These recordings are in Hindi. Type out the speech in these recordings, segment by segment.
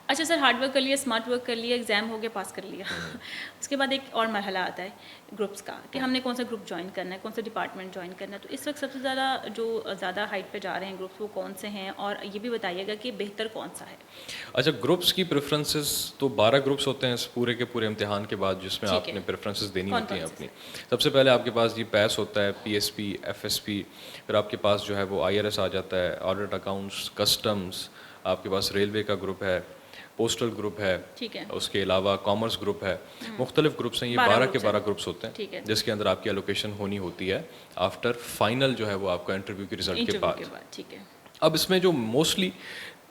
अच्छा सर, हार्ड वर्क कर लिया, स्मार्ट वर्क कर लिया, एग्ज़ाम हो गया, पास कर लिया। उसके बाद एक और मरहला आता है ग्रुप्स का कि हमने कौन सा ग्रुप ज्वाइन करना है, कौन सा डिपार्टमेंट ज्वाइन करना है। तो इस वक्त सबसे ज़्यादा हाइट पे जा रहे हैं ग्रुप्स, वो कौन से हैं, और ये भी बताइएगा कि बेहतर कौन सा है। अच्छा, ग्रुप्स की प्रेफरेंसेस तो 12 ग्रुप्स होते हैं इस पूरे के पूरे इम्तिहान के बाद, जिसमें ठीक आपने है, प्रेफरेंसेस देनी कौन होती कौन हैं से अपनी। सर? सबसे पहले आपके पास जी पैस होता है, पीएसपी, एफएसपी, फिर आपके पास जो है वो आईआरएस आ जाता है, ऑडिट अकाउंट्स, कस्टम्स, आपके पास रेलवे का ग्रुप है, पोस्टल ग्रुप है, ठीक है। उसके अलावा कॉमर्स ग्रुप है, मुख्तलिफ ग्रुप्स हैं। ये 12 12 के ग्रुप्स 12 हैं। ग्रुप्स होते हैं, ठीक है, जिसके अंदर आपकी एलोकेशन होनी होती है आफ्टर फाइनल जो है वो आपका इंटरव्यू के रिजल्ट के इंटरव्यू के बाद। बाद। ठीक है। अब इसमें जो मोस्टली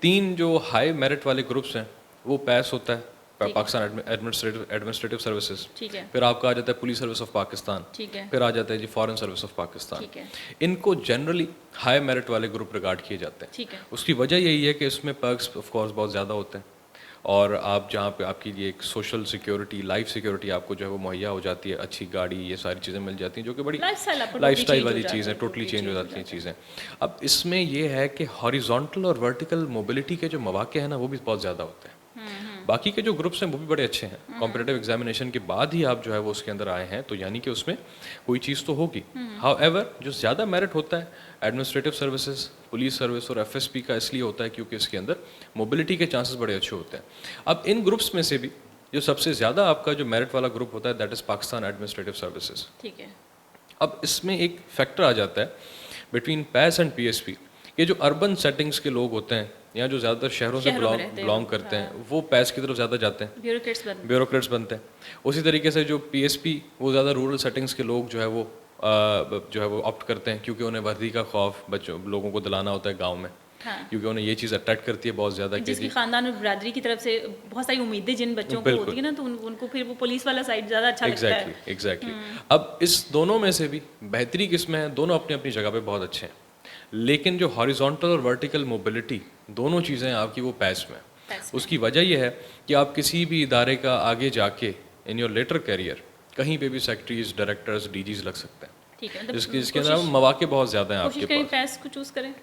3 जो हाई मेरिट वाले ग्रुप्स हैं, वो पैस होता है, ठीक है। पाकिस्तान एडमिनिस्ट्रेटिव सर्विसेज, ठीक है। फिर आपका आ जाता है पुलिस सर्विस ऑफ पाकिस्तान, ठीक है। फिर आ जाता है जी फॉरेन सर्विस ऑफ पाकिस्तान। ठीक है। इनको जनरली हाई मेरिट वाले ग्रुप रिगार्ड किए जाते हैं। ठीक है। उसकी वजह यही है कि इसमें पर्क्स ऑफ कोर्स बहुत ज़्यादा होते हैं, और आप जहाँ पे आपकी ये एक सोशल सिक्योरिटी, लाइफ सिक्योरिटी आपको जो है वो मुहैया हो जाती है, अच्छी गाड़ी, ये सारी चीज़ें मिल जाती हैं, जो कि बड़ी लाइफस्टाइल आपका totally लाइफस्टाइल change हो वाली जाता चीज़ है, है, टोटली totally चेंज हो change हो जाती हैं जाता है। चीज़ें। अब इसमें ये है कि हॉरिजॉन्टल और वर्टिकल मोबिलिटी के जो मौके हैं ना, वो भी बहुत ज़्यादा होते हैं। बाकी के जो ग्रुप्स हैं वो भी बड़े अच्छे हैं। कॉम्पिटिटिव एग्जामिनेशन के बाद ही आप जो है वो उसके अंदर आए हैं, तो यानी कि उसमें कोई चीज़ तो होगी। हाउएवर जो ज़्यादा मेरिट होता है एडमिनिस्ट्रेटिव सर्विसेज, पुलिस सर्विस और एफएसपी का, इसलिए होता है क्योंकि इसके अंदर मोबिलिटी के चांसेस बड़े अच्छे होते हैं। अब इन ग्रुप्स में से भी जो सबसे ज़्यादा आपका जो मेरिट वाला ग्रुप होता है, that is Pakistan administrative services. ठीक है। अब इसमें एक फैक्टर आ जाता है बिटवीन पैस एंड पीएसपी, ये जो अर्बन सेटिंग्स के लोग होते हैं या जो ज़्यादातर शहरों से शहरों में रहते हैं बिलोंग लोग, करते हाँ। हैं, वो पैस की तरफ ज़्यादा जाते हैं, ब्यूरोक्रेट्स बन। ब्यूरोक्रेट्स बनते हैं। उसी तरीके से जो पीएसपी, वो ज़्यादा रूरल सेटिंग्स के लोग जो है वो जो है वो ऑप्ट करते हैं, क्योंकि उन्हें वर्दी का खौफ बच्चों लोगों को दिलाना होता है गाँव में, हाँ। क्योंकि उन्हें ये चीज़ अट्रैक्ट करती है बहुत ज़्यादा कि जिसकी जी खानदान और बिरादरी की तरफ से बहुत सारी उम्मीदें जिन बच्चों को बिल्कुल होती है ना, तो उनको फिर वो पुलिस वाला साइड ज़्यादा अच्छा लगता है। एग्जैक्टली। अब इस दोनों में से भी बेहतरी किसमें है, दोनों अपनी अपनी जगह पे बहुत अच्छे हैं, लेकिन जो हॉरिजॉन्टल और वर्टिकल मोबिलिटी दोनों चीज़ें आपकी वो पैस में है। पैस में। उसकी वजह यह है कि आप किसी भी इदारे का आगे जाके इन योर लेटर करियर कहीं पे भी सेक्रेटरीज, डायरेक्टर्स, डीजीज लग सकते हैं, ठीक है, जिसके अंदर मौके बहुत ज़्यादा हैं कोशिश आपके करें पास। पैस को चूज करें।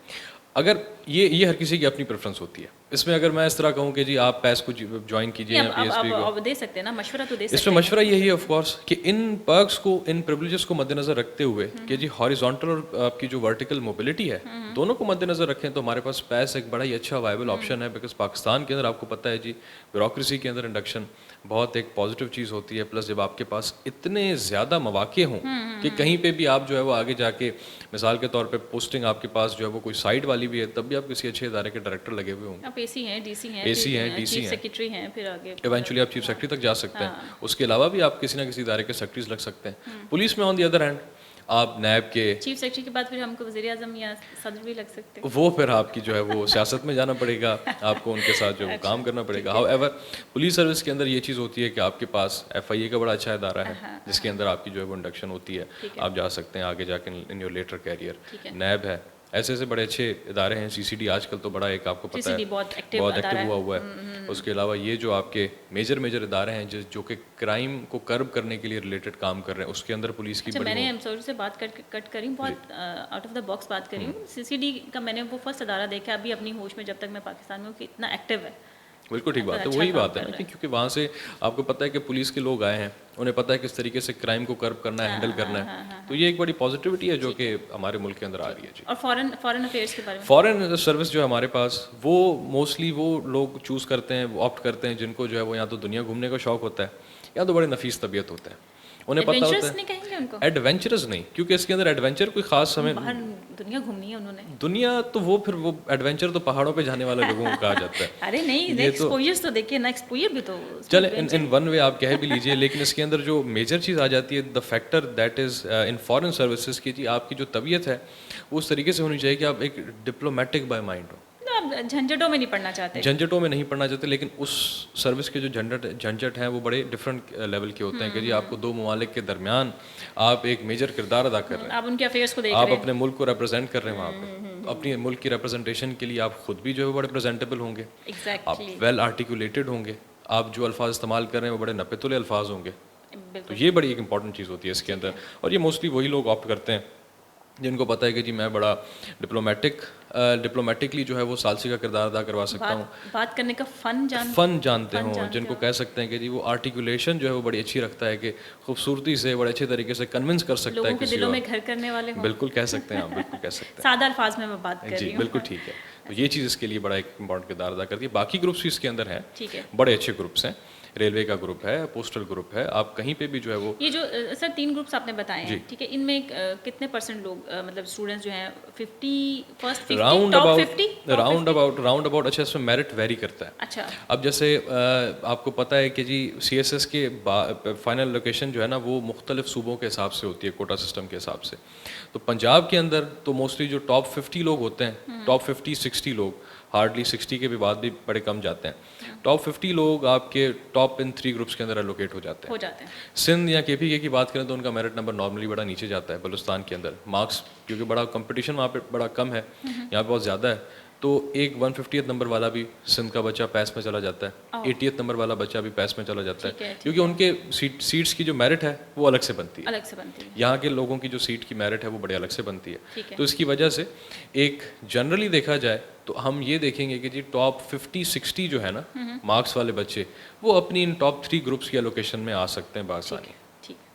अगर ये हर किसी की अपनी प्रेफरेंस होती है। इसमें अगर मैं इस तरह कहूँ कि जी आप पैस को ज्वाइन कीजिए नहीं, या पीएसपी को, अब दे सकते हैं ना, मशवरा तो दे सकते इसमें हैं। मशवरा यही है ऑफ कोर्स कि इन पर्क्स को, इन प्रिविलेजेस को मद्देनजर रखते हुए कि जी हॉरिजॉन्टल और आपकी जो वर्टिकल मोबिलिटी है, दोनों को मद्देनजर रखें, तो हमारे पास पैस एक बड़ा ही अच्छा वायबल ऑप्शन है। बिकॉज पाकिस्तान के अंदर आपको पता है जी, ब्यूरोक्रेसी के अंदर इंडक्शन बहुत एक पॉजिटिव चीज़ होती है। प्लस जब आपके पास इतने ज़्यादा मौके हों कि कहीं पे भी आप जो है वो आगे जाके, मिसाल के तौर पे पोस्टिंग आपके पास जो है वो कोई साइड वाली भी है, तब भी आप किसी अच्छे इदारे के डायरेक्टर लगे हुए होंगे, आप एसी हैं, डीसी हैं, एसी हैं, डीसी चीफ हैं, सेक्रेटरी हैं, फिर आगे इवेंचुअली आप चीफ सेक्रेटरी तक जा सकते हैं। उसके अलावा भी आप किसी ना किसी इदारे के सेक्रेटरीज लग सकते हैं। पुलिस में ऑन दी अदर हैंड आप नैब के, चीफ सेक्रेटरी के बाद फिर हमको वज़ीर आज़म या सदर भी लग सकते हैं। वो फिर आपकी जो है वो सियासत में जाना पड़ेगा, आपको उनके साथ जो अच्छा, काम करना पड़ेगा। हाउएवर पुलिस सर्विस के अंदर ये चीज़ होती है कि आपके पास एफआईए का बड़ा अच्छा इदारा है, जिसके अंदर आपकी जो है वो इंडक्शन होती है, ठीक है। आप जा सकते हैं आगे जाके इन योर लेटर कैरियर। ठीक है। नैब है, ऐसे ऐसे बड़े अच्छे इदारे हैं। सीसीडी आजकल तो बड़ा एक आपको पता है CCD बहुत एक्टिव अदारा हुआ है। उसके अलावा ये जो आपके मेजर इदारे हैं जो कि क्राइम को कर्ब करने के लिए रिलेटेड काम कर रहे हैं, उसके अंदर पुलिस की अच्छा, बड़ी मैंने एमसोरी से बात कट करी, बहुत आउट ऑफ द बॉक्स बात करी हूँ। सीसीडी का मैंने वो फर्स्ट अदारा देखा अभी अपनी होश में, जब तक मैं पाकिस्तान में हूँ, कि इतना एक्टिव है। बिल्कुल ठीक बात है। अच्छा वही काम बात है कर ना रहा कि है। क्योंकि वहाँ से आपको पता है कि पुलिस के लोग आए हैं, उन्हें पता है किस तरीके से क्राइम को कर्ब करना है, हैंडल करना है। तो ये एक बड़ी पॉजिटिविटी है जो कि हमारे मुल्क के अंदर आ रही है जी। और फॉरेन अफेयर्स के बारे में फॉरेन सर्विस जो है हमारे पास, वो मोस्टली वो लोग चूज़ करते हैं, ऑप्ट करते हैं जिनको जो है वो या तो दुनिया घूमने का शौक होता है या तो बड़े नफीस तबीयत होता है। उन्हें पता होता एडवेंचरस है, नहीं कहेंगे उनको, एडवेंचरस नहीं, क्योंकि इसके अंदर एडवेंचर कोई खास समय, बाहर दुनिया घूमनी है उन्होंने। दुनिया तो वो फिर वो एडवेंचर तो पहाड़ों पे जाने वाले लोगों को कहा जाता है। अरे नहीं, ये तो एक्सपोजर्स तो देखिए ना, एक्सपोजर भी तो चले इन वन वे आप कह भी लीजिए, लेकिन इसके अंदर जो मेजर चीज़ आ जाती है, the factor that is in foreign services की जी, आपकी जो तबीयत है वो उस तरीके से होनी चाहिए कि आप एक डिप्लोमेटिक बाय माइंड हो। आप झंझटों में नहीं पड़ना चाहते। झंझटों में नहीं पड़ना चाहते, लेकिन उस सर्विस के जो झंझट हैं वो बड़े डिफरेंट लेवल के होते हैं कि जी आपको दो ममालिक के दरमियान आप एक मेजर किरदार अदा कर रहे हैं, आप उनके अफेयर्स को देख आप रहे हैं। अपने मुल्क को रिप्रेजेंट कर रहे हैं वहाँ पे। अपनी मुल्क की रिप्रेजेंटेशन के लिए आप खुद भी जो है बड़े प्रेजेंटेबल होंगे, आप एग्जैक्टली, वेल आर्टिकुलेटेड होंगे, आप जो अल्फाज इस्तेमाल कर रहे हैं वो बड़े नपे-तुले अल्फाज होंगे। तो बिल्कुल। ये बड़ी एक इंपॉर्टेंट चीज़ होती है इसके अंदर, और ये मोस्टली वही लोग ऑप्ट करते हैं जिनको पता है कि जी मैं बड़ा डिप्लोमेटिकली जो है वो सालसी का किरदार अदा करवा सकता हूँ, बात करने का फन जानते हो, जिनको कह सकते हैं कि जी वो आर्टिकुलेशन जो है वो बड़ी अच्छी रखता है कि खूबसूरती से बड़े अच्छे तरीके से कन्विंस कर सकता है लोगों के किसी दिलों और। में घर करने वाले हों। बिल्कुल कह सकते हैं आप, बिल्कुल कह सकते सादा अल्फाज में मैं बात कर हैं जी, रही हूँ। बिल्कुल ठीक है। तो ये चीज़ इसके लिए बड़ा एक इंपॉर्टेंट किरदार अदा करती है। बाकी ग्रुप्स भी इसके अंदर हैं, ठीक है। बड़े अच्छे ग्रुप्स हैं, रेलवे का ग्रुप है, पोस्टल ग्रुप है, आप कहीं पे भी जो है वो ये जो सर 3 ग्रुप्स आपने बताए जी। हैं, ठीक है, इनमें कितने परसेंट लोग मतलब स्टूडेंट्स जो हैं 50 first 50 round top about 50 round about अच्छा इसमें मेरिट वेरी करता है। अच्छा अब जैसे आपको पता है कि जी CSS के फाइनल लोकेशन जो है ना वो मुख्तलिफ सूबों के हिसाब से होती है, कोटा सिस्टम के हिसाब से। तो पंजाब के अंदर तो मोस्टली जो टॉप 50 लोग होते हैं, टॉप 50-60 लोग, हार्डली 60 के भी बाद भी बड़े कम जाते हैं, टॉप 50 लोग आपके टॉप इन 3 ग्रुप्स के अंदर एलोकेट हो जाते हैं। सिंध या KPK की बात करें तो उनका मेरिट नंबर नॉर्मली बड़ा नीचे जाता है, बलूचिस्तान के अंदर मार्क्स क्योंकि बड़ा कंपटीशन वहाँ पे बड़ा कम है, यहाँ पे बहुत ज़्यादा है, तो एक 150th नंबर वाला भी सिंध का बच्चा पैस में चला जाता है, 80th नंबर वाला बच्चा भी पैस में चला जाता है, क्योंकि उनके सीट्स की जो मेरिट है वो अलग से बनती है, यहाँ के लोगों की जो सीट की मेरिट है वो बड़े अलग से बनती है। तो इसकी वजह से एक जनरली देखा जाए तो हम ये देखेंगे कि जी टॉप 50-60 जो है ना मार्क्स वाले बच्चे वो अपनी इन टॉप 3 ग्रुप्स की एलोकेशन में आ सकते हैं बासानी।